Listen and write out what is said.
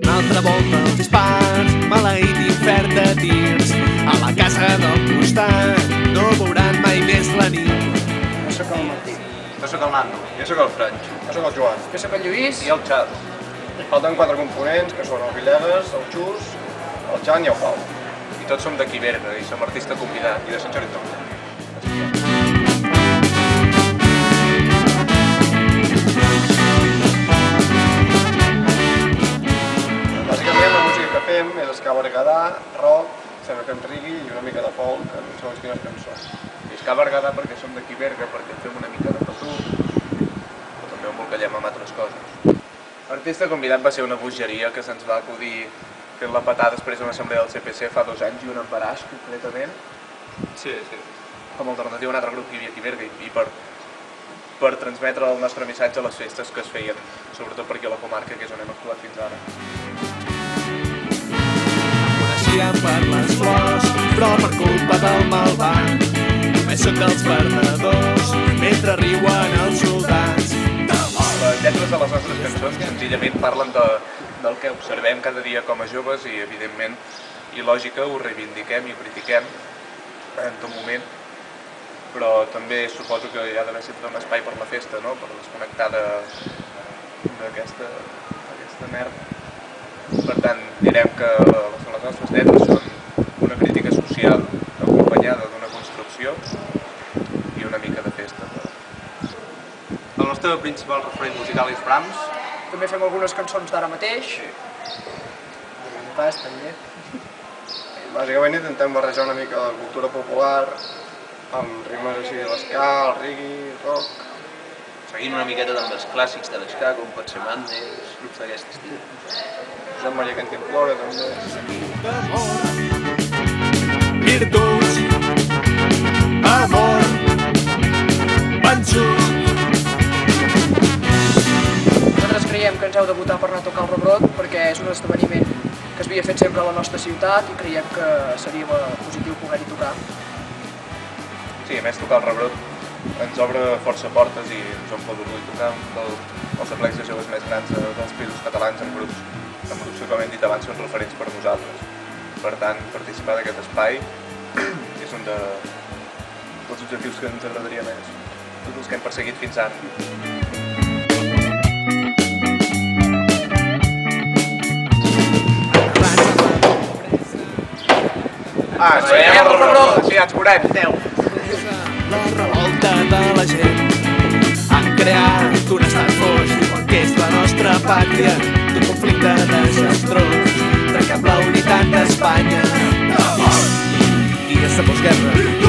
Una altra volta els dispars, maleït infern de tirs. A la casa del costat no veuran mai més la nit. Jo sóc el Martí. Jo sóc el Nando. Jo sóc el Franx. Jo sóc el Joan. Jo sóc el Lluís. I el Xavi. Falten 4 components, que són el Villegas, el Xus, el Jan i el Pau. I tots som d'aquí Berga, i som artista convidat, i de Sant Jordi també. Bàsicament la música que fem és ska berguedà, rock, sempre fem reggae i una mica de folk en segons quines cançons. I ska berguedà perquè som d'aquí Berga, perquè fem una mica de patú, però també embolcallem amb altres coses. L'artista convidat va ser una bogeria que se'ns va acudir fent-la petar després d'una assemblea del CPC fa 2 anys i un embaràs, concretament. Sí. Com a alternativa a un altre grup que hi havia aquí a Berga i per transmetre el nostre missatge a les festes que es feien, sobretot per aquí a la comarca, que és on hem actuat fins ara. Coneixíem per les flors, però per culpa del malvat només són dels perdedors mentre riuen els soldats. Les lletres de les nostres cançons senzillament parlen del que observem cada dia com a joves i, evidentment, i lògica, ho reivindiquem i ho critiquem en tot moment, però també suposo que hi ha d'haver sempre un espai per la festa, no? Per desconnectar d'aquesta merda. Per tant, direm que les nostres lletres són una crítica social acompanyada d'una construcció i una mica de festa. El nostre principal referent musical és Brahms. També fem algunes cançons d'ara mateix. Pas, també. Bàsicament intentem barrejar una mica la cultura popular amb ritmes així de l'esca, el reggae, el rock. Seguint una miqueta amb els clàssics de l'esca, com pot ser Madness, grups d'aquest estil. Josep Maria Cantimplora, també. Virtuts, amor, vençuts. Nosaltres creiem que ens heu de votar per anar a tocar el Rebrot perquè és un esdeveniment que es havia fet sempre a la nostra ciutat i creiem que seria positiu poder-hi tocar. Sí, a més tocar el Rebrot ens obre força portes i ens omple d'orgull tocar els aplecs de joves més grans dels països catalans en grups que, com hem dit abans, són referents per nosaltres. Per tant, participar d'aquest espai és un dels objectius que ens agradaria més, tots els que hem perseguit fins ara. Ens veiem al Rebrot! Sí, ens veurem! Adéu! La revolta de la gent han creat un estat fos, diuen que és la nostra pàtria, d'un conflicte desastrós, trencant la unitat d'Espanya i aquesta postguerra.